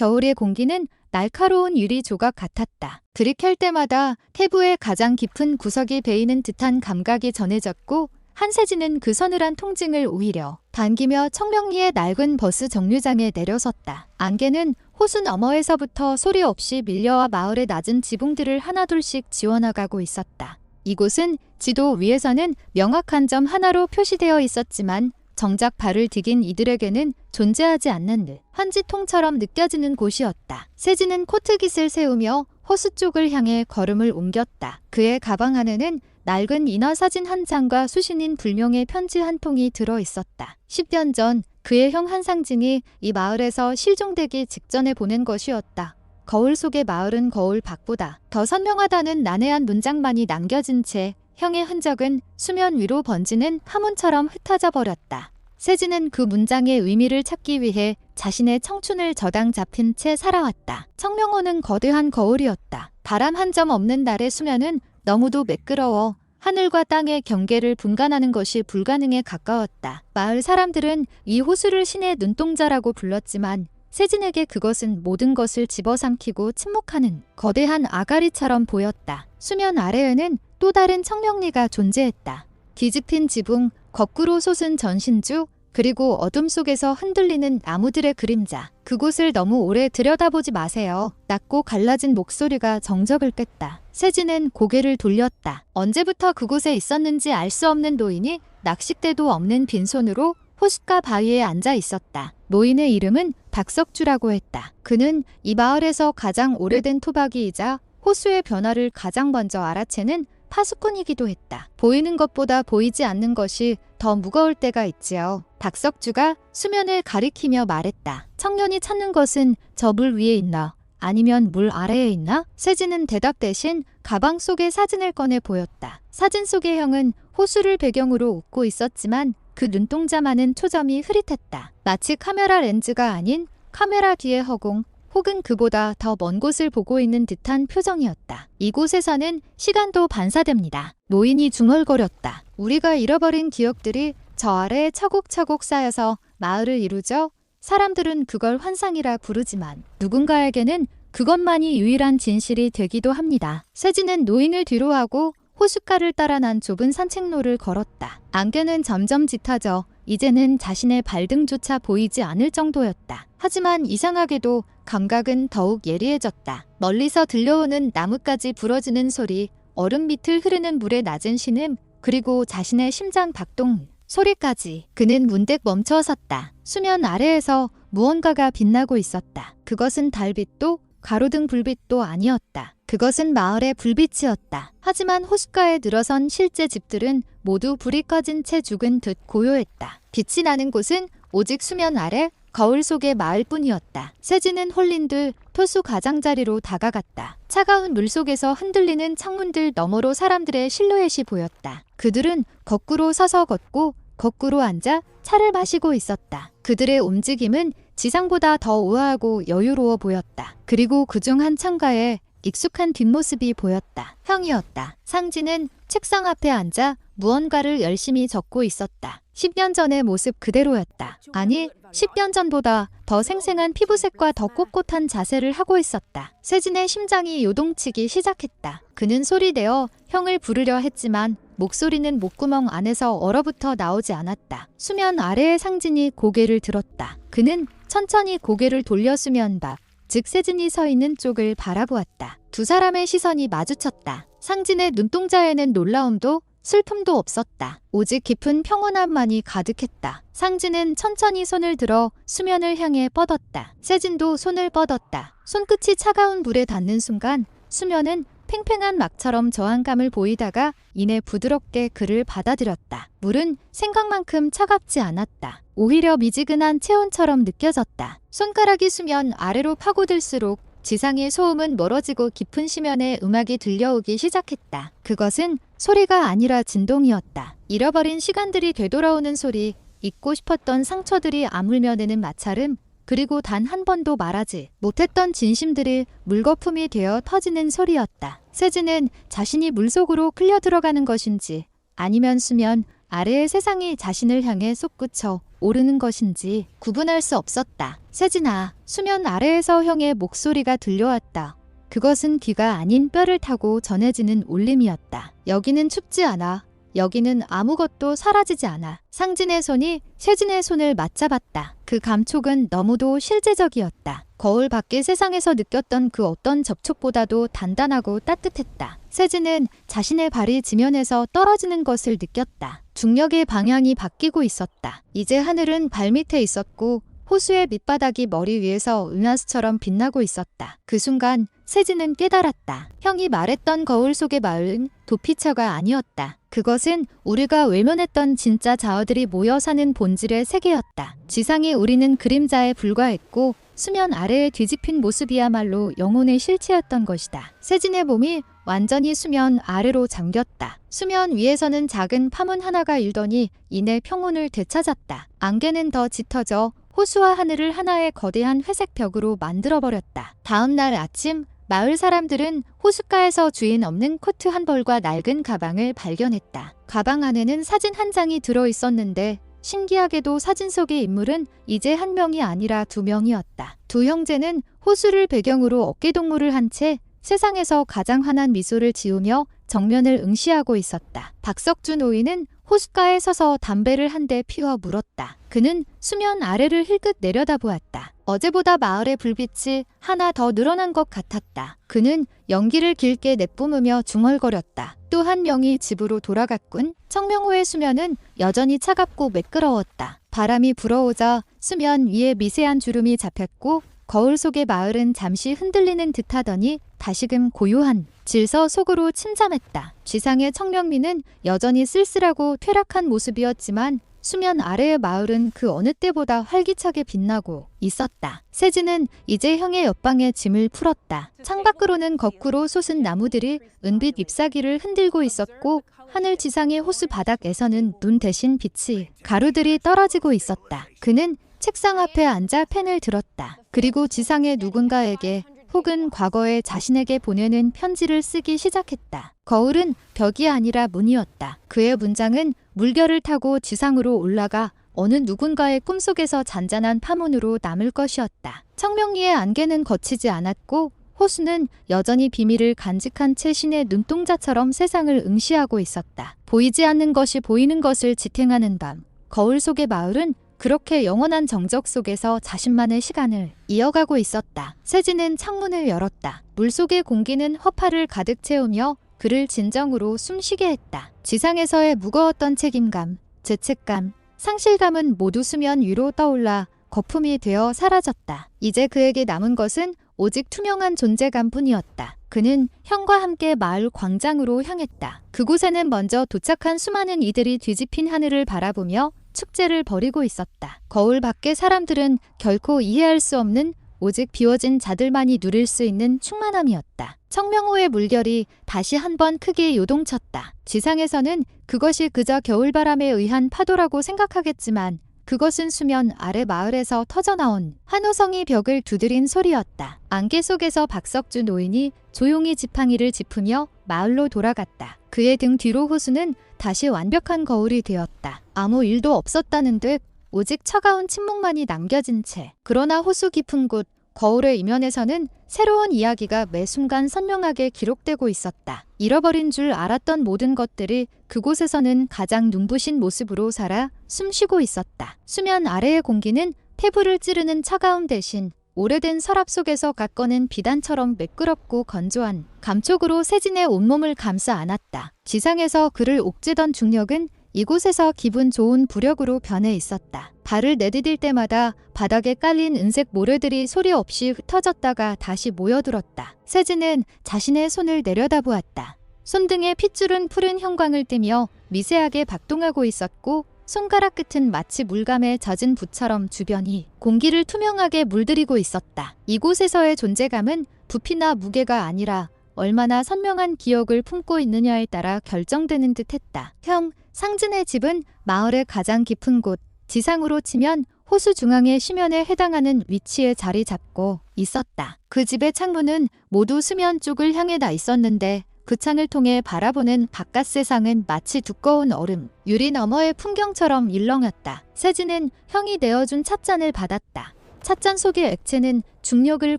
겨울의 공기는 날카로운 유리 조각 같았다. 들이켤 때마다 태부의 가장 깊은 구석이 베이는 듯한 감각이 전해졌고 한세진은 그 서늘한 통증을 오히려 반기며 청명리의 낡은 버스 정류장에 내려섰다. 안개는 호수 너머에서부터 소리 없이 밀려와 마을의 낮은 지붕들을 하나둘씩 지워나가고 있었다. 이곳은 지도 위에서는 명확한 점 하나로 표시되어 있었지만 정작 발을 디딘 이들에게는 존재하지 않는 듯 환지통처럼 느껴지는 곳이었다. 세진은 코트깃을 세우며 호수 쪽을 향해 걸음을 옮겼다. 그의 가방 안에는 낡은 인화 사진 한 장과 수신인 불명의 편지 한 통이 들어 있었다. 10년 전 그의 형 한상진이 이 마을에서 실종되기 직전에 보낸 것이었다. 거울 속의 마을은 거울 밖보다 더 선명하다는 난해한 문장만이 남겨진 채 형의 흔적은 수면 위로 번지는 파문처럼 흩어져 버렸다. 세진은 그 문장의 의미를 찾기 위해 자신의 청춘을 저당 잡힌 채 살아왔다. 청명호는 거대한 거울이었다. 바람 한 점 없는 날의 수면은 너무도 매끄러워 하늘과 땅의 경계를 분간하는 것이 불가능에 가까웠다. 마을 사람들은 이 호수를 신의 눈동자라고 불렀지만 세진에게 그것은 모든 것을 집어삼키고 침묵하는 거대한 아가리처럼 보였다. 수면 아래에는 또 다른 청명리가 존재했다. 뒤집힌 지붕, 거꾸로 솟은 전신주, 그리고 어둠 속에서 흔들리는 나무들의 그림자. 그곳을 너무 오래 들여다보지 마세요. 낮고 갈라진 목소리가 정적을 뺐다. 세진은 고개를 돌렸다. 언제부터 그곳에 있었는지 알 수 없는 노인이 낚싯대도 없는 빈손으로 호숫가 바위에 앉아 있었다. 노인의 이름은 박석주라고 했다. 그는 이 마을에서 가장 오래된 토박이이자 호수의 변화를 가장 먼저 알아채는 파수꾼이기도 했다. 보이는 것보다 보이지 않는 것이 더 무거울 때가 있지요. 박석주가 수면을 가리키며 말했다. 청년이 찾는 것은 저 물 위에 있나? 아니면 물 아래에 있나? 세진은 대답 대신 가방 속에 사진을 꺼내 보였다. 사진 속의 형은 호수를 배경으로 웃고 있었지만 그 눈동자만은 초점이 흐릿했다. 마치 카메라 렌즈가 아닌 카메라 뒤의 허공, 혹은 그보다 더 먼 곳을 보고 있는 듯한 표정이었다. 이곳에서는 시간도 반사됩니다. 노인이 중얼거렸다. 우리가 잃어버린 기억들이 저 아래에 차곡차곡 쌓여서 마을을 이루죠. 사람들은 그걸 환상이라 부르지만 누군가에게는 그것만이 유일한 진실이 되기도 합니다. 세진은 노인을 뒤로하고 호숫가를 따라 난 좁은 산책로를 걸었다. 안개는 점점 짙어져 이제는 자신의 발등조차 보이지 않을 정도였다. 하지만 이상하게도 감각은 더욱 예리해졌다. 멀리서 들려오는 나뭇가지 부러지는 소리, 얼음 밑을 흐르는 물의 낮은 신음, 그리고 자신의 심장 박동 소리까지. 그는 문득 멈춰 섰다. 수면 아래에서 무언가가 빛나고 있었다. 그것은 달빛도 가로등 불빛도 아니었다. 그것은 마을의 불빛이었다. 하지만 호숫가에 늘어선 실제 집들은 모두 불이 꺼진 채 죽은 듯 고요했다. 빛이 나는 곳은 오직 수면 아래 거울 속의 마을뿐이었다. 세진은 홀린 듯 토수 가장자리로 다가갔다. 차가운 물속에서 흔들리는 창문들 너머로 사람들의 실루엣이 보였다. 그들은 거꾸로 서서 걷고 거꾸로 앉아 차를 마시고 있었다. 그들의 움직임은 지상보다 더 우아하고 여유로워 보였다. 그리고 그중 한 창가에 익숙한 뒷모습이 보였다. 형이었다. 상진은 책상 앞에 앉아 무언가를 열심히 적고 있었다. 10년 전의 모습 그대로였다. 아니, 10년 전보다 더 생생한 피부색과 더 꼿꼿한 자세를 하고 있었다. 세진의 심장이 요동치기 시작했다. 그는 소리내어 형을 부르려 했지만 목소리는 목구멍 안에서 얼어붙어 나오지 않았다. 수면 아래의 상진이 고개를 들었다. 그는 천천히 고개를 돌려 수면 밖, 즉 세진이 서 있는 쪽을 바라보았다. 두 사람의 시선이 마주쳤다. 상진의 눈동자에는 놀라움도 슬픔도 없었다. 오직 깊은 평온함만이 가득했다. 상진은 천천히 손을 들어 수면을 향해 뻗었다. 세진도 손을 뻗었다. 손끝이 차가운 물에 닿는 순간 수면은 팽팽한 막처럼 저항감을 보이다가 이내 부드럽게 그를 받아들였다. 물은 생각만큼 차갑지 않았다. 오히려 미지근한 체온처럼 느껴졌다. 손가락이 수면 아래로 파고들수록 지상의 소음은 멀어지고 깊은 심연의 음악이 들려오기 시작했다. 그것은 소리가 아니라 진동이었다. 잃어버린 시간들이 되돌아오는 소리, 잊고 싶었던 상처들이 아물며내는 마찰음, 그리고 단 한 번도 말하지 못했던 진심들이 물거품이 되어 터지는 소리였다. 세진은 자신이 물속으로 끌려 들어가는 것인지 아니면 수면 아래의 세상이 자신을 향해 솟구쳐 오르는 것인지 구분할 수 없었다. 세진아, 수면 아래에서 형의 목소리가 들려왔다. 그것은 귀가 아닌 뼈를 타고 전해지는 울림이었다. 여기는 춥지 않아. 여기는 아무것도 사라지지 않아. 상진의 손이 세진의 손을 맞잡았다. 그 감촉은 너무도 실제적이었다. 거울 밖의 세상에서 느꼈던 그 어떤 접촉보다도 단단하고 따뜻했다. 세진은 자신의 발이 지면에서 떨어지는 것을 느꼈다. 중력의 방향이 바뀌고 있었다. 이제 하늘은 발밑에 있었고 호수의 밑바닥이 머리 위에서 은하수처럼 빛나고 있었다. 그 순간 세진은 깨달았다. 형이 말했던 거울 속의 마을은 도피처가 아니었다. 그것은 우리가 외면했던 진짜 자아들이 모여 사는 본질의 세계였다. 지상에 우리는 그림자에 불과했고 수면 아래에 뒤집힌 모습이야말로 영혼의 실체였던 것이다. 세진의 몸이 완전히 수면 아래로 잠겼다. 수면 위에서는 작은 파문 하나가 일더니 이내 평온을 되찾았다. 안개는 더 짙어져 호수와 하늘을 하나의 거대한 회색 벽으로 만들어버렸다. 다음 날 아침 마을 사람들은 호숫가에서 주인 없는 코트 한 벌과 낡은 가방을 발견했다. 가방 안에는 사진 한 장이 들어있었는데 신기하게도 사진 속의 인물은 이제 한 명이 아니라 두 명이었다. 두 형제는 호수를 배경으로 어깨동무를 한 채 세상에서 가장 환한 미소를 지으며 정면을 응시하고 있었다. 박석준 오이는 호숫가에 서서 담배를 한 대 피워 물었다. 그는 수면 아래를 힐끗 내려다보았다. 어제보다 마을의 불빛이 하나 더 늘어난 것 같았다. 그는 연기를 길게 내뿜으며 중얼거렸다. 또 한 명이 집으로 돌아갔군. 청명호의 수면은 여전히 차갑고 매끄러웠다. 바람이 불어오자 수면 위에 미세한 주름이 잡혔고 거울 속의 마을은 잠시 흔들리는 듯하더니 다시금 고요한 질서 속으로 침잠했다. 지상의 청명리는 여전히 쓸쓸하고 퇴락한 모습이었지만 수면 아래의 마을은 그 어느 때보다 활기차게 빛나고 있었다. 세진은 이제 형의 옆방에 짐을 풀었다. 창밖으로는 거꾸로 솟은 나무들이 은빛 잎사귀를 흔들고 있었고 하늘 지상의 호수 바닥에서는 눈 대신 빛이 가루들이 떨어지고 있었다. 그는 책상 앞에 앉아 펜을 들었다. 그리고 지상의 누군가에게 혹은 과거에 자신에게 보내는 편지를 쓰기 시작했다. 거울은 벽이 아니라 문이었다. 그의 문장은 물결을 타고 지상으로 올라가 어느 누군가의 꿈속에서 잔잔한 파문으로 남을 것이었다. 청명리의 안개는 거치지 않았고 호수는 여전히 비밀을 간직한 채 신의 눈동자처럼 세상을 응시하고 있었다. 보이지 않는 것이 보이는 것을 지탱하는 밤. 거울 속의 마을은 그렇게 영원한 정적 속에서 자신만의 시간을 이어가고 있었다. 세진은 창문을 열었다. 물속의 공기는 허파를 가득 채우며 그를 진정으로 숨쉬게 했다. 지상에서의 무거웠던 책임감, 죄책감, 상실감은 모두 수면 위로 떠올라 거품이 되어 사라졌다. 이제 그에게 남은 것은 오직 투명한 존재감뿐이었다. 그는 형과 함께 마을 광장으로 향했다. 그곳에는 먼저 도착한 수많은 이들이 뒤집힌 하늘을 바라보며 축제를 벌이고 있었다. 거울 밖의 사람들은 결코 이해할 수 없는 오직 비워진 자들만이 누릴 수 있는 충만함이었다. 청명호의 물결이 다시 한번 크게 요동쳤다. 지상에서는 그것이 그저 겨울바람에 의한 파도라고 생각하겠지만 그것은 수면 아래 마을에서 터져나온 환호성이 벽을 두드린 소리였다. 안개 속에서 박석준 노인이 조용히 지팡이를 짚으며 마을로 돌아갔다. 그의 등 뒤로 호수는 다시 완벽한 거울이 되었다. 아무 일도 없었다는 듯 오직 차가운 침묵만이 남겨진 채. 그러나 호수 깊은 곳 거울의 이면에서는 새로운 이야기가 매 순간 선명하게 기록되고 있었다. 잃어버린 줄 알았던 모든 것들이 그곳에서는 가장 눈부신 모습으로 살아 숨쉬고 있었다. 수면 아래의 공기는 폐부를 찌르는 차가움 대신 오래된 서랍 속에서 갓꺼낸 비단처럼 매끄럽고 건조한 감촉으로 세진의 온몸을 감싸 안았다. 지상에서 그를 옥죄던 중력은 이곳에서 기분 좋은 부력으로 변해 있었다. 발을 내디딜 때마다 바닥에 깔린 은색 모래들이 소리 없이 흩어졌다가 다시 모여들었다. 세진은 자신의 손을 내려다보았다. 손등에 핏줄은 푸른 형광을 띠며 미세하게 박동하고 있었고 손가락 끝은 마치 물감에 젖은 붓처럼 주변이 공기를 투명하게 물들이고 있었다. 이곳에서의 존재감은 부피나 무게가 아니라 얼마나 선명한 기억을 품고 있느냐에 따라 결정되는 듯했다. 형, 상진의 집은 마을의 가장 깊은 곳, 지상으로 치면 호수 중앙의 시면에 해당하는 위치에 자리 잡고 있었다. 그 집의 창문은 모두 수면 쪽을 향해 다 있었는데 그 창을 통해 바라보는 바깥 세상은 마치 두꺼운 얼음, 유리 너머의 풍경처럼 일렁였다. 세진은 형이 내어준 찻잔을 받았다. 찻잔 속의 액체는 중력을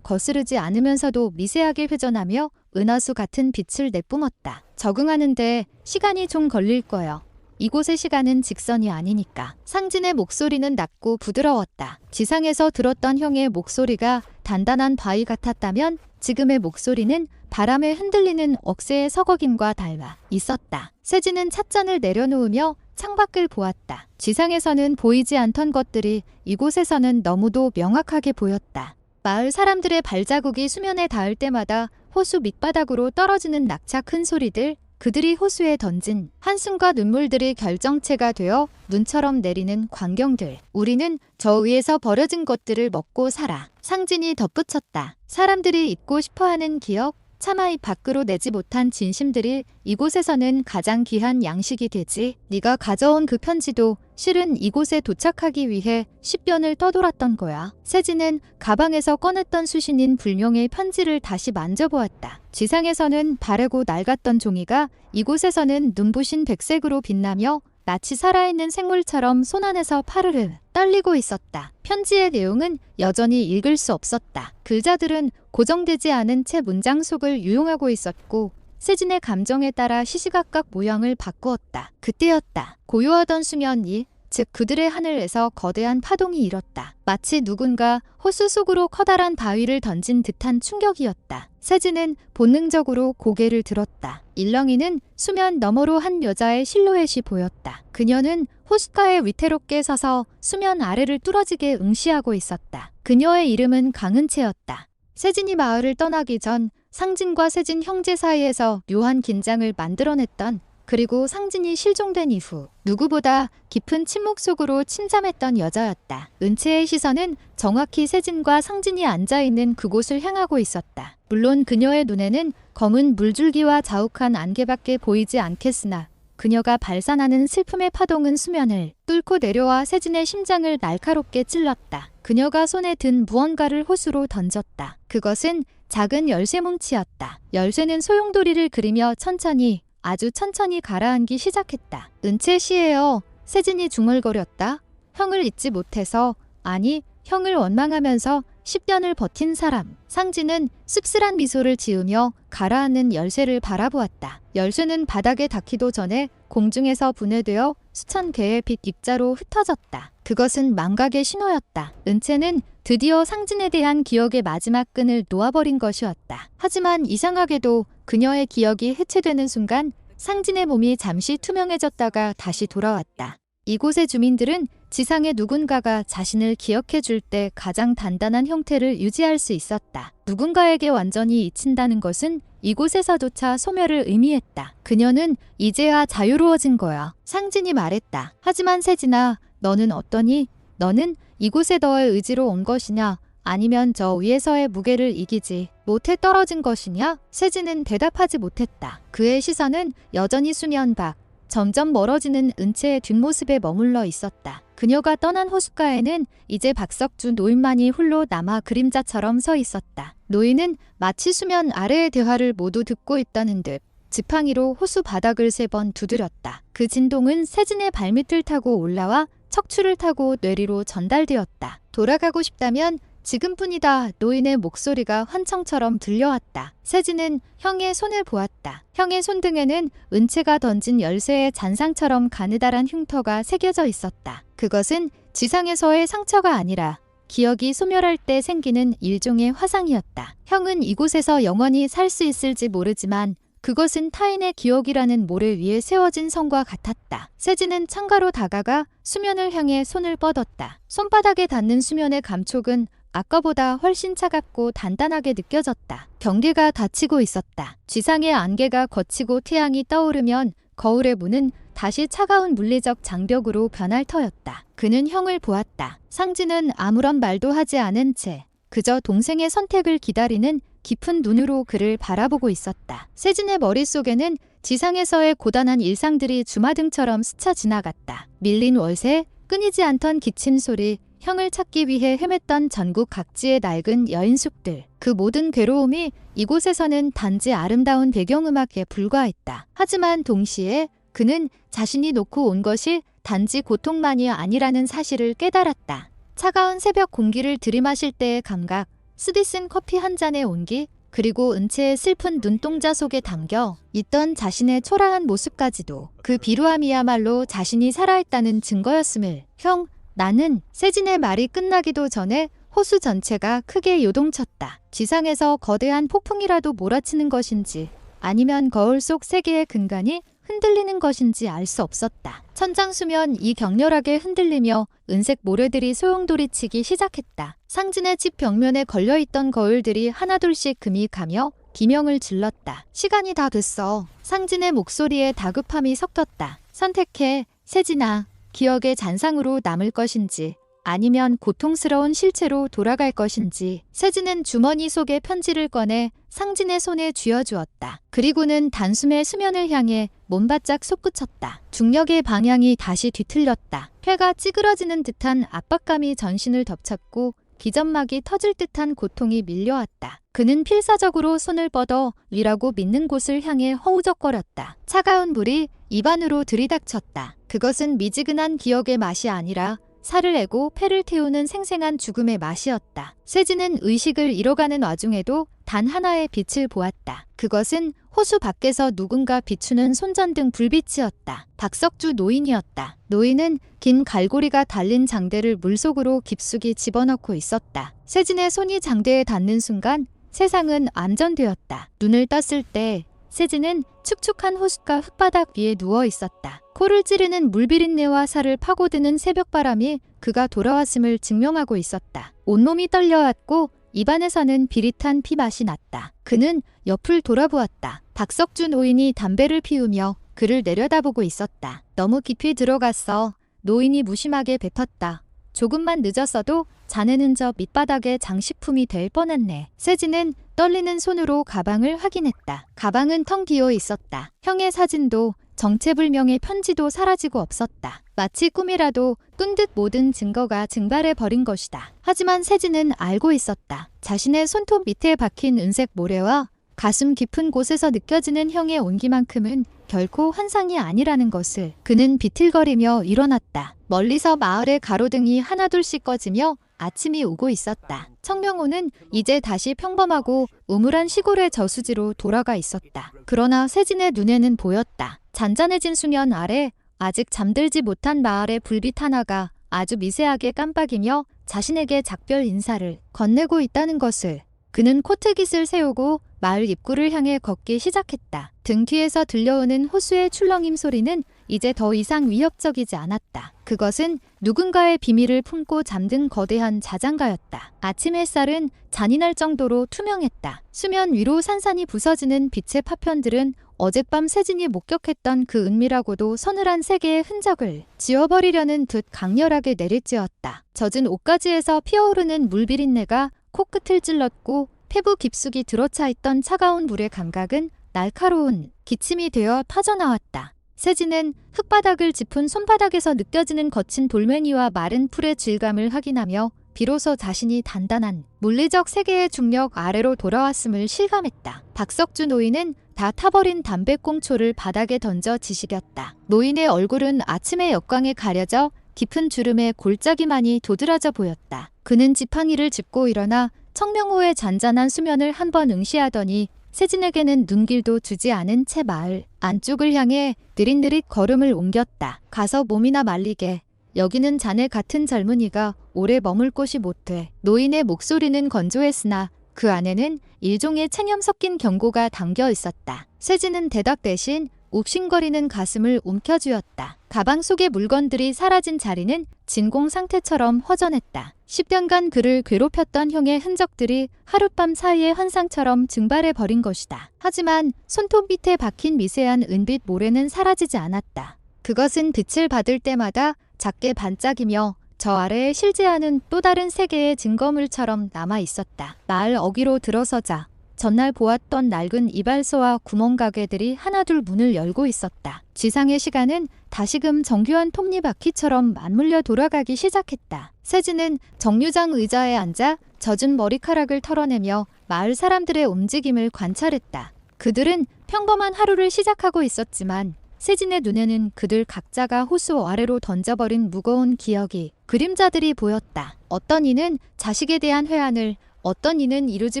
거스르지 않으면서도 미세하게 회전하며 은하수 같은 빛을 내뿜었다. 적응하는데 시간이 좀 걸릴 거요. 이곳의 시간은 직선이 아니니까. 상진의 목소리는 낮고 부드러웠다. 지상에서 들었던 형의 목소리가 단단한 바위 같았다면 지금의 목소리는 바람에 흔들리는 억새의 서걱임과 닮아 있었다. 세진은 찻잔을 내려놓으며 창밖을 보았다. 지상에서는 보이지 않던 것들이 이곳에서는 너무도 명확하게 보였다. 마을 사람들의 발자국이 수면에 닿을 때마다 호수 밑바닥으로 떨어지는 낙차 큰 소리들, 그들이 호수에 던진 한숨과 눈물들이 결정체가 되어 눈처럼 내리는 광경들. 우리는 저 위에서 버려진 것들을 먹고 살아. 상진이 덧붙였다. 사람들이 잊고 싶어하는 기억, 차마 입 밖으로 내지 못한 진심들이 이곳에서는 가장 귀한 양식이 되지. 네가 가져온 그 편지도 실은 이곳에 도착하기 위해 10변을 떠돌았던 거야. 세진은 가방에서 꺼냈던 수신인 불명의 편지를 다시 만져보았다. 지상에서는 바래고 낡았던 종이가 이곳에서는 눈부신 백색으로 빛나며 마치 살아있는 생물처럼 손안에서 파르르 떨리고 있었다. 편지의 내용은 여전히 읽을 수 없었다. 글자들은 고정되지 않은 채 문장 속을 유용하고 있었고 세진의 감정에 따라 시시각각 모양을 바꾸었다. 그때였다. 고요하던 수면이, 즉 그들의 하늘에서 거대한 파동이 일었다. 마치 누군가 호수 속으로 커다란 바위를 던진 듯한 충격이었다. 세진은 본능적으로 고개를 들었다. 일렁이는 수면 너머로 한 여자의 실루엣이 보였다. 그녀는 호숫가에 위태롭게 서서 수면 아래를 뚫어지게 응시하고 있었다. 그녀의 이름은 강은채였다. 세진이 마을을 떠나기 전 상진과 세진 형제 사이에서 묘한 긴장을 만들어냈던, 그리고 상진이 실종된 이후 누구보다 깊은 침묵 속으로 침잠했던 여자였다. 은채의 시선은 정확히 세진과 상진이 앉아있는 그곳을 향하고 있었다. 물론 그녀의 눈에는 검은 물줄기와 자욱한 안개밖에 보이지 않겠으나 그녀가 발산하는 슬픔의 파동은 수면을 뚫고 내려와 세진의 심장을 날카롭게 찔렀다. 그녀가 손에 든 무언가를 호수로 던졌다. 그것은 작은 열쇠 뭉치였다. 열쇠는 소용돌이를 그리며 천천히, 아주 천천히 가라앉기 시작했다. 은채 씨예요. 세진이 중얼거렸다. 형을 잊지 못해서, 아니, 형을 원망하면서 10년을 버틴 사람. 상진은 씁쓸한 미소를 지으며 가라앉는 열쇠를 바라보았다. 열쇠는 바닥에 닿기도 전에 공중에서 분해되어 수천 개의 빛 입자로 흩어졌다. 그것은 망각의 신호였다. 은채는 드디어 상진에 대한 기억의 마지막 끈을 놓아버린 것이었다. 하지만 이상하게도 그녀의 기억이 해체되는 순간 상진의 몸이 잠시 투명해졌다가 다시 돌아왔다. 이곳의 주민들은 지상의 누군가가 자신을 기억해 줄 때 가장 단단한 형태를 유지할 수 있었다. 누군가에게 완전히 잊힌다는 것은 이곳에서조차 소멸을 의미했다. 그녀는 이제야 자유로워진 거야. 상진이 말했다. 하지만 세진아, 너는 어떠니? 너는 이곳에 너의 의지로 온 것이냐? 아니면 저 위에서의 무게를 이기지 못해 떨어진 것이냐? 세진은 대답하지 못했다. 그의 시선은 여전히 수면 밖, 점점 멀어지는 은채의 뒷모습에 머물러 있었다. 그녀가 떠난 호숫가에는 이제 박석주 노인만이 홀로 남아 그림자처럼 서 있었다. 노인은 마치 수면 아래의 대화를 모두 듣고 있다는 듯 지팡이로 호수 바닥을 3번 두드렸다. 그 진동은 세진의 발밑을 타고 올라와 척추를 타고 뇌리로 전달되었다. 돌아가고 싶다면 지금뿐이다. 노인의 목소리가 환청처럼 들려왔다. 세진은 형의 손을 보았다. 형의 손등에는 은채가 던진 열쇠의 잔상처럼 가느다란 흉터가 새겨져 있었다. 그것은 지상에서의 상처가 아니라 기억이 소멸할 때 생기는 일종의 화상이었다. 형은 이곳에서 영원히 살 수 있을지 모르지만 그것은 타인의 기억이라는 모래 위에 세워진 성과 같았다. 세진은 창가로 다가가 수면을 향해 손을 뻗었다. 손바닥에 닿는 수면의 감촉은 아까보다 훨씬 차갑고 단단하게 느껴졌다. 경계가 닫히고 있었다. 지상의 안개가 걷히고 태양이 떠오르면 거울의 문은 다시 차가운 물리적 장벽으로 변할 터였다. 그는 형을 보았다. 상진은 아무런 말도 하지 않은 채 그저 동생의 선택을 기다리는 깊은 눈으로 그를 바라보고 있었다. 세진의 머릿속에는 지상에서의 고단한 일상들이 주마등처럼 스쳐 지나갔다. 밀린 월세, 끊이지 않던 기침 소리, 형을 찾기 위해 헤맸던 전국 각지의 낡은 여인숙들. 그 모든 괴로움이 이곳에서는 단지 아름다운 배경음악에 불과했다. 하지만 동시에 그는 자신이 놓고 온 것이 단지 고통만이 아니라는 사실을 깨달았다. 차가운 새벽 공기를 들이마실 때의 감각, 쓰디쓴 커피 한 잔의 온기, 그리고 은채의 슬픈 눈동자 속에 담겨 있던 자신의 초라한 모습까지도 그 비루함이야말로 자신이 살아있다는 증거였음을. 형, 나는 세진의 말이 끝나기도 전에 호수 전체가 크게 요동쳤다. 지상에서 거대한 폭풍이라도 몰아치는 것인지 아니면 거울 속 세계의 근간이 흔들리는 것인지 알 수 없었다. 천장수면 이 격렬하게 흔들리며 은색 모래들이 소용돌이치기 시작했다. 상진의 집 벽면에 걸려있던 거울들이 하나둘씩 금이 가며 비명을 질렀다. 시간이 다 됐어. 상진의 목소리에 다급함이 섞였다. 선택해, 세진아. 기억의 잔상으로 남을 것인지 아니면 고통스러운 실체로 돌아갈 것인지. 세진은 주머니 속의 편지를 꺼내 상진의 손에 쥐어주었다. 그리고는 단숨에 수면을 향해 몸바짝 솟구쳤다. 중력의 방향이 다시 뒤틀렸다. 폐가 찌그러지는 듯한 압박감이 전신을 덮쳤고 기점막이 터질 듯한 고통이 밀려왔다. 그는 필사적으로 손을 뻗어 위라고 믿는 곳을 향해 허우적거렸다. 차가운 물이 입안으로 들이닥쳤다. 그것은 미지근한 기억의 맛이 아니라 살을 애고 폐를 태우는 생생한 죽음의 맛이었다. 세진은 의식을 잃어가는 와중에도 단 하나의 빛을 보았다. 그것은 호수 밖에서 누군가 비추는 손전등 불빛이었다. 박석주 노인이었다. 노인은 긴 갈고리가 달린 장대를 물속으로 깊숙이 집어넣고 있었다. 세진의 손이 장대에 닿는 순간 세상은 안전되었다. 눈을 떴을 때 세진은 축축한 호숫가 흙바닥 위에 누워 있었다. 코를 찌르는 물비린내와 살을 파고드는 새벽바람이 그가 돌아왔음을 증명하고 있었다. 온몸이 떨려왔고 입안에서는 비릿한 피맛이 났다. 그는 옆을 돌아보았다. 박석주 노인이 담배를 피우며 그를 내려다보고 있었다. 너무 깊이 들어갔어. 노인이 무심하게 뱉었다. 조금만 늦었어도 자네는 저 밑바닥의 장식품이 될 뻔했네. 세진은 떨리는 손으로 가방을 확인했다. 가방은 텅 비어 있었다. 형의 사진도 정체불명의 편지도 사라지고 없었다. 마치 꿈이라도 꾼 듯 모든 증거가 증발해버린 것이다. 하지만 세진은 알고 있었다. 자신의 손톱 밑에 박힌 은색 모래와 가슴 깊은 곳에서 느껴지는 형의 온기만큼은 결코 환상이 아니라는 것을. 그는 비틀거리며 일어났다. 멀리서 마을의 가로등이 하나둘씩 꺼지며 아침이 오고 있었다. 청명호는 이제 다시 평범하고 우물한 시골의 저수지로 돌아가 있었다. 그러나 세진의 눈에는 보였다. 잔잔해진 수면 아래 아직 잠들지 못한 마을의 불빛 하나가 아주 미세하게 깜빡이며 자신에게 작별 인사를 건네고 있다는 것을. 그는 코트깃을 세우고 마을 입구를 향해 걷기 시작했다. 등 뒤에서 들려오는 호수의 출렁임 소리는 이제 더 이상 위협적이지 않았다. 그것은 누군가의 비밀을 품고 잠든 거대한 자장가였다. 아침 햇살은 잔인할 정도로 투명했다. 수면 위로 산산이 부서지는 빛의 파편들은 어젯밤 세진이 목격했던 그 은밀하고도 서늘한 세계의 흔적을 지워버리려는 듯 강렬하게 내리쬐었다. 젖은 옷가지에서 피어오르는 물비린내가 코끝을 찔렀고 폐부 깊숙이 들어차 있던 차가운 물의 감각은 날카로운 기침이 되어 퍼져나왔다. 세진은 흙바닥을 짚은 손바닥에서 느껴지는 거친 돌멩이와 마른 풀의 질감을 확인하며 비로소 자신이 단단한 물리적 세계의 중력 아래로 돌아왔음을 실감했다. 박석주 노인은 다 타버린 담배꽁초를 바닥에 던져 지시겼다. 노인의 얼굴은 아침의 역광에 가려져 깊은 주름에 골짜기만이 도드라져 보였다. 그는 지팡이를 짚고 일어나 청명호의 잔잔한 수면을 한번 응시하더니 세진에게는 눈길도 주지 않은 채 마을 안쪽을 향해 느릿느릿 걸음을 옮겼다. 가서 몸이나 말리게. 여기는 자네 같은 젊은이가 오래 머물 곳이 못돼. 노인의 목소리는 건조했으나 그 안에는 일종의 체념 섞인 경고가 담겨 있었다. 세진은 대답 대신 욱신거리는 가슴을 움켜쥐었다. 가방 속의 물건들이 사라진 자리는 진공 상태처럼 허전했다. 10년간 그를 괴롭혔던 형의 흔적들이 하룻밤 사이의 환상처럼 증발해버린 것이다. 하지만 손톱 밑에 박힌 미세한 은빛 모래는 사라지지 않았다. 그것은 빛을 받을 때마다 작게 반짝이며 저 아래에 실제하는 또 다른 세계의 증거물처럼 남아 있었다. 마을 어귀로 들어서자 전날 보았던 낡은 이발소와 구멍가게들이 하나둘 문을 열고 있었다. 지상의 시간은 다시금 정교한 톱니바퀴처럼 맞물려 돌아가기 시작했다. 세진은 정류장 의자에 앉아 젖은 머리카락을 털어내며 마을 사람들의 움직임을 관찰했다. 그들은 평범한 하루를 시작하고 있었지만 세진의 눈에는 그들 각자가 호수 아래로 던져버린 무거운 기억이, 그림자들이 보였다. 어떤 이는 자식에 대한 회한을, 어떤 이는 이루지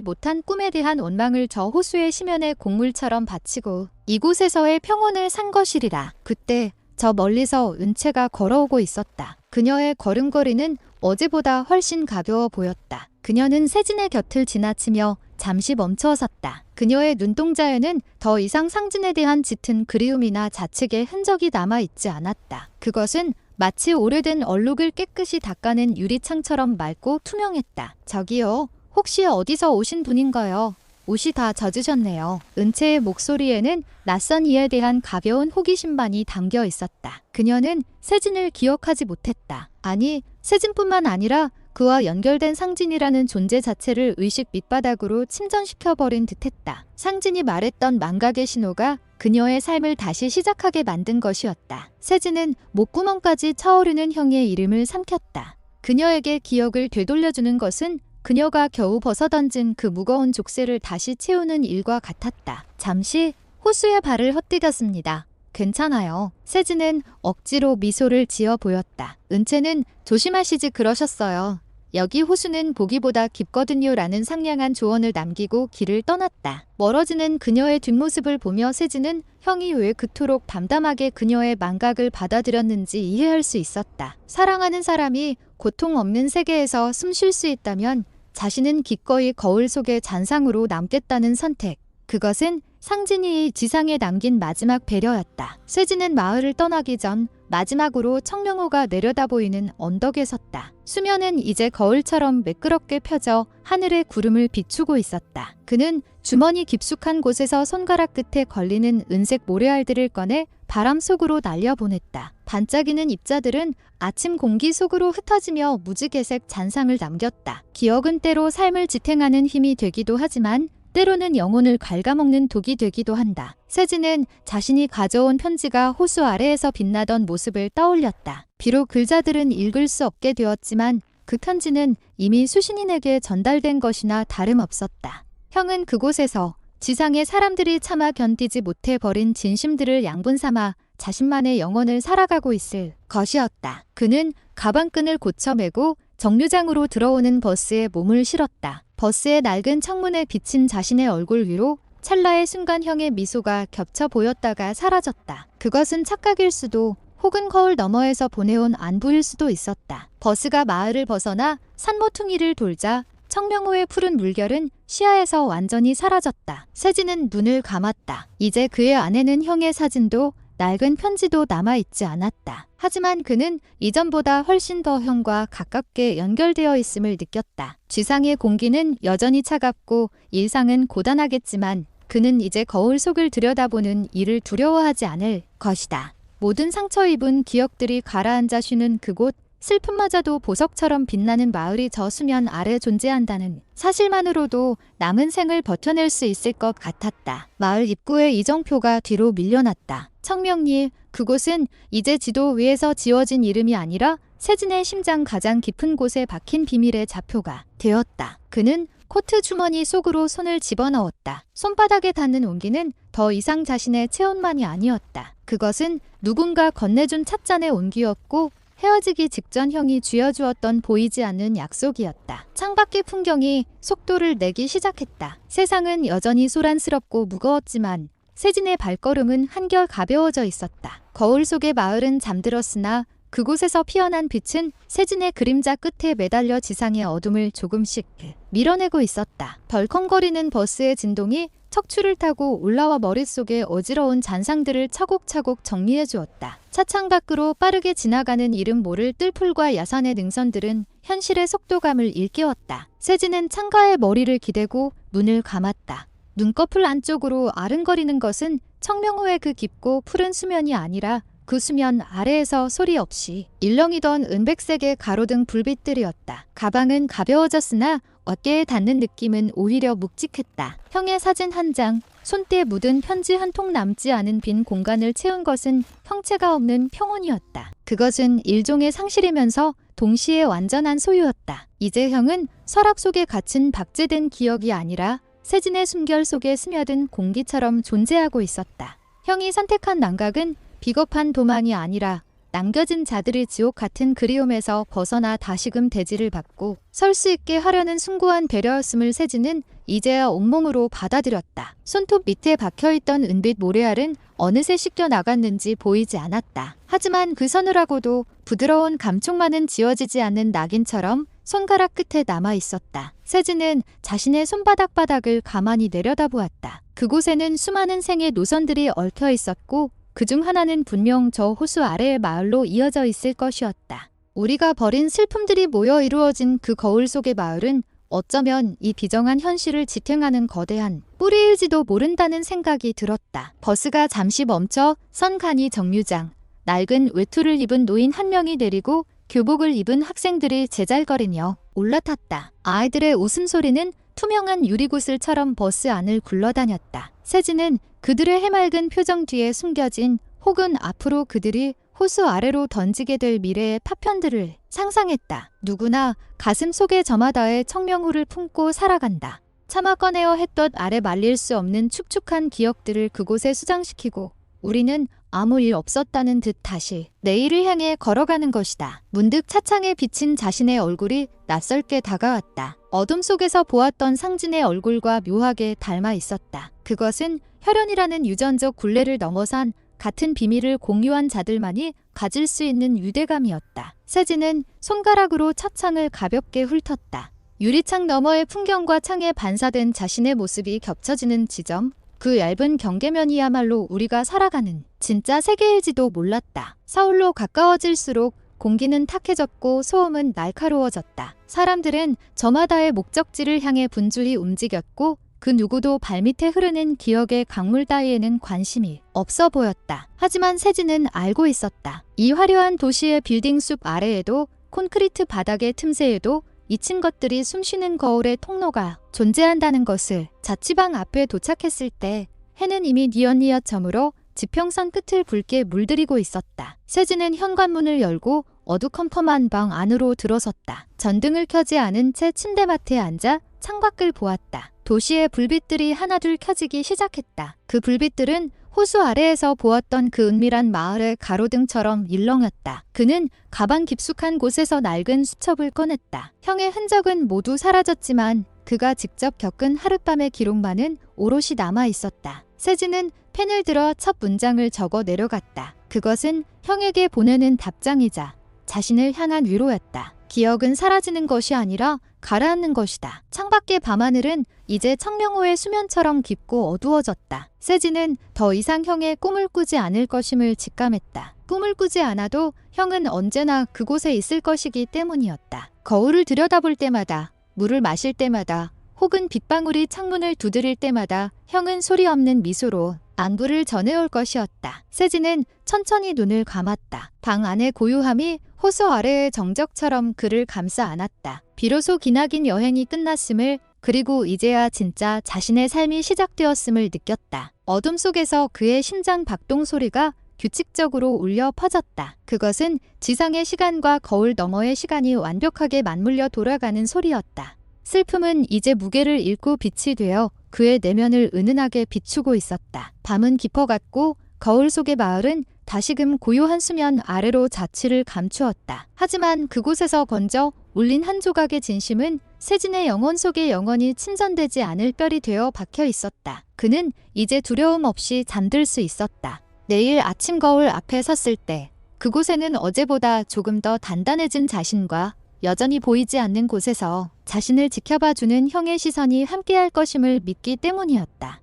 못한 꿈에 대한 원망을 저 호수의 심연에 곡물처럼 바치고 이곳에서의 평온을 산 것이리라. 그때 저 멀리서 은채가 걸어오고 있었다. 그녀의 걸음걸이는 어제보다 훨씬 가벼워 보였다. 그녀는 세진의 곁을 지나치며 잠시 멈춰 섰다. 그녀의 눈동자에는 더 이상 상진에 대한 짙은 그리움이나 자책의 흔적이 남아있지 않았다. 그것은 마치 오래된 얼룩을 깨끗이 닦아낸 유리창처럼 맑고 투명했다. 저기요, 혹시 어디서 오신 분인가요? 옷이 다 젖으셨네요. 은채의 목소리에는 낯선 이에 대한 가벼운 호기심만이 담겨 있었다. 그녀는 세진을 기억하지 못했다. 아니, 세진뿐만 아니라 그와 연결된 상진이라는 존재 자체를 의식 밑바닥으로 침전시켜버린 듯했다. 상진이 말했던 망각의 신호가 그녀의 삶을 다시 시작하게 만든 것이었다. 세진은 목구멍까지 차오르는 형의 이름을 삼켰다. 그녀에게 기억을 되돌려주는 것은 그녀가 겨우 벗어던진 그 무거운 족쇄를 다시 채우는 일과 같았다. 잠시 호수에 발을 헛디뎠습니다. 괜찮아요. 세진은 억지로 미소를 지어 보였다. 은채는 조심하시지 그러셨어요. 여기 호수는 보기보다 깊거든요 라는 상냥한 조언을 남기고 길을 떠났다. 멀어지는 그녀의 뒷모습을 보며 세진은 형이 왜 그토록 담담하게 그녀의 망각을 받아들였는지 이해할 수 있었다. 사랑하는 사람이 고통 없는 세계에서 숨 쉴 수 있다면 자신은 기꺼이 거울 속의 잔상으로 남겠다는 선택. 그것은 상진이 지상에 남긴 마지막 배려였다. 세진은 마을을 떠나기 전 마지막으로 청명호가 내려다 보이는 언덕에 섰다. 수면은 이제 거울처럼 매끄럽게 펴져 하늘의 구름을 비추고 있었다. 그는 주머니 깊숙한 곳에서 손가락 끝에 걸리는 은색 모래알들을 꺼내 바람 속으로 날려보냈다. 반짝이는 입자들은 아침 공기 속으로 흩어지며 무지개색 잔상을 남겼다. 기억은 때로 삶을 지탱하는 힘이 되기도 하지만 때로는 영혼을 갉아먹는 독이 되기도 한다. 세진은 자신이 가져온 편지가 호수 아래에서 빛나던 모습을 떠올렸다. 비록 글자들은 읽을 수 없게 되었지만 그 편지는 이미 수신인에게 전달된 것이나 다름없었다. 형은 그곳에서 지상의 사람들이 차마 견디지 못해 버린 진심들을 양분 삼아 자신만의 영혼을 살아가고 있을 것이었다. 그는 가방끈을 고쳐매고 정류장으로 들어오는 버스에 몸을 실었다. 버스의 낡은 창문에 비친 자신의 얼굴 위로 찰나의 순간 형의 미소가 겹쳐 보였다가 사라졌다. 그것은 착각일 수도 혹은 거울 너머에서 보내온 안부일 수도 있었다. 버스가 마을을 벗어나 산모퉁이를 돌자 청명호의 푸른 물결은 시야에서 완전히 사라졌다. 세진은 눈을 감았다. 이제 그의 안에는 형의 사진도 낡은 편지도 남아있지 않았다. 하지만 그는 이전보다 훨씬 더 형과 가깝게 연결되어 있음을 느꼈다. 지상의 공기는 여전히 차갑고 일상은 고단하겠지만 그는 이제 거울 속을 들여다보는 일을 두려워하지 않을 것이다. 모든 상처 입은 기억들이 가라앉아 쉬는 그곳, 슬픔마저도 보석처럼 빛나는 마을이 저 수면 아래 존재한다는 사실만으로도 남은 생을 버텨낼 수 있을 것 같았다. 마을 입구의 이정표가 뒤로 밀려났다. 청명리, 그곳은 이제 지도 위에서 지워진 이름이 아니라 세진의 심장 가장 깊은 곳에 박힌 비밀의 좌표가 되었다. 그는 코트 주머니 속으로 손을 집어넣었다. 손바닥에 닿는 온기는 더 이상 자신의 체온만이 아니었다. 그것은 누군가 건네준 찻잔의 온기였고 헤어지기 직전 형이 쥐어주었던 보이지 않는 약속이었다. 창밖의 풍경이 속도를 내기 시작했다. 세상은 여전히 소란스럽고 무거웠지만 세진의 발걸음은 한결 가벼워져 있었다. 거울 속의 마을은 잠들었으나 그곳에서 피어난 빛은 세진의 그림자 끝에 매달려 지상의 어둠을 조금씩 밀어내고 있었다. 덜컹거리는 버스의 진동이 척추를 타고 올라와 머릿속에 어지러운 잔상들을 차곡차곡 정리해 주었다. 차창 밖으로 빠르게 지나가는 이름 모를 뜰풀과 야산의 능선들은 현실의 속도감을 일깨웠다. 세진은 창가에 머리를 기대고 눈을 감았다. 눈꺼풀 안쪽으로 아른거리는 것은 청명호의 그 깊고 푸른 수면이 아니라 그 수면 아래에서 소리 없이 일렁이던 은백색의 가로등 불빛들이었다. 가방은 가벼워졌으나 어깨에 닿는 느낌은 오히려 묵직했다. 형의 사진 한 장, 손때에 묻은 편지 한 통 남지 않은 빈 공간을 채운 것은 형체가 없는 평온이었다. 그것은 일종의 상실이면서 동시에 완전한 소유였다. 이제 형은 서랍 속에 갇힌 박제된 기억이 아니라 세진의 숨결 속에 스며든 공기처럼 존재하고 있었다. 형이 선택한 남각은 비겁한 도망이 아니라 남겨진 자들의 지옥 같은 그리움에서 벗어나 다시금 대지를 받고 설 수 있게 하려는 숭고한 배려였음을 세진은 이제야 온몸으로 받아들였다. 손톱 밑에 박혀있던 은빛 모래알은 어느새 씻겨 나갔는지 보이지 않았다. 하지만 그 서늘하고도 부드러운 감촉만은 지워지지 않는 낙인처럼 손가락 끝에 남아있었다. 세진은 자신의 손바닥 바닥을 가만히 내려다보았다. 그곳에는 수많은 생의 노선들이 얽혀 있었고 그중 하나는 분명 저 호수 아래의 마을로 이어져 있을 것이었다. 우리가 버린 슬픔들이 모여 이루어진 그 거울 속의 마을은 어쩌면 이 비정한 현실을 지탱하는 거대한 뿌리일지도 모른다는 생각이 들었다. 버스가 잠시 멈춰 선간이 정류장, 낡은 외투를 입은 노인 한 명이 내리고 교복을 입은 학생들이 제잘거리며 올라탔다. 아이들의 웃음소리는 투명한 유리구슬처럼 버스 안을 굴러다녔다. 세진은 그들의 해맑은 표정 뒤에 숨겨진 혹은 앞으로 그들이 호수 아래로 던지게 될 미래의 파편들을 상상했다. 누구나 가슴 속에 저마다의 청명후를 품고 살아간다. 차마 꺼내어 햇볕 아래 말릴 수 없는 축축한 기억들을 그곳에 수장시키고 우리는 아무 일 없었다는 듯 다시 내일을 향해 걸어가는 것이다. 문득 차창에 비친 자신의 얼굴이 낯설게 다가왔다. 어둠 속에서 보았던 상진의 얼굴과 묘하게 닮아 있었다. 그것은 혈연이라는 유전적 굴레를 넘어선 같은 비밀을 공유한 자들만이 가질 수 있는 유대감이었다. 세진은 손가락으로 차창을 가볍게 훑었다. 유리창 너머의 풍경과 창에 반사된 자신의 모습이 겹쳐지는 지점, 그 얇은 경계면이야말로 우리가 살아가는 진짜 세계일지도 몰랐다. 서울로 가까워질수록 공기는 탁해졌고 소음은 날카로워졌다. 사람들은 저마다의 목적지를 향해 분주히 움직였고 그 누구도 발밑에 흐르는 기억의 강물 따위에는 관심이 없어 보였다. 하지만 세진은 알고 있었다. 이 화려한 도시의 빌딩 숲 아래에도 콘크리트 바닥의 틈새에도 잊힌 것들이 숨쉬는 거울의 통로가 존재한다는 것을. 자취방 앞에 도착했을 때 해는 이미 뉘엿뉘엿 저물어 지평선 끝을 붉게 물들이고 있었다. 세진은 현관문을 열고 어두컴컴한 방 안으로 들어섰다. 전등을 켜지 않은 채 침대맡에 앉아 창밖을 보았다. 도시의 불빛들이 하나둘 켜지기 시작했다. 그 불빛들은 호수 아래에서 보았던 그 은밀한 마을의 가로등처럼 일렁였다. 그는 가방 깊숙한 곳에서 낡은 수첩을 꺼냈다. 형의 흔적은 모두 사라졌지만 그가 직접 겪은 하룻밤의 기록만은 오롯이 남아 있었다. 세진은 펜을 들어 첫 문장을 적어 내려갔다. 그것은 형에게 보내는 답장이자 자신을 향한 위로였다. 기억은 사라지는 것이 아니라 가라앉는 것이다. 창밖의 밤하늘은 이제 청명호의 수면처럼 깊고 어두워졌다. 세진은 더 이상 형의 꿈을 꾸지 않을 것임을 직감했다. 꿈을 꾸지 않아도 형은 언제나 그곳에 있을 것이기 때문이었다. 거울을 들여다볼 때마다, 물을 마실 때마다, 혹은 빗방울이 창문을 두드릴 때마다 형은 소리 없는 미소로 안부를 전해올 것이었다. 세진은 천천히 눈을 감았다. 방 안의 고요함이 호수 아래의 정적처럼 그를 감싸 안았다. 비로소 기나긴 여행이 끝났음을, 그리고 이제야 진짜 자신의 삶이 시작되었음을 느꼈다. 어둠 속에서 그의 심장 박동 소리가 규칙적으로 울려 퍼졌다. 그것은 지상의 시간과 거울 너머의 시간이 완벽하게 맞물려 돌아가는 소리였다. 슬픔은 이제 무게를 잃고 빛이 되어 그의 내면을 은은하게 비추고 있었다. 밤은 깊어갔고 거울 속의 마을은 다시금 고요한 수면 아래로 자취를 감추었다. 하지만 그곳에서 건져 울린 한 조각의 진심은 세진의 영혼 속에 영원히 침전되지 않을 뼈리 되어 박혀 있었다. 그는 이제 두려움 없이 잠들 수 있었다. 내일 아침 거울 앞에 섰을 때 그곳에는 어제보다 조금 더 단단해진 자신과 여전히 보이지 않는 곳에서 자신을 지켜봐주는 형의 시선이 함께할 것임을 믿기 때문이었다.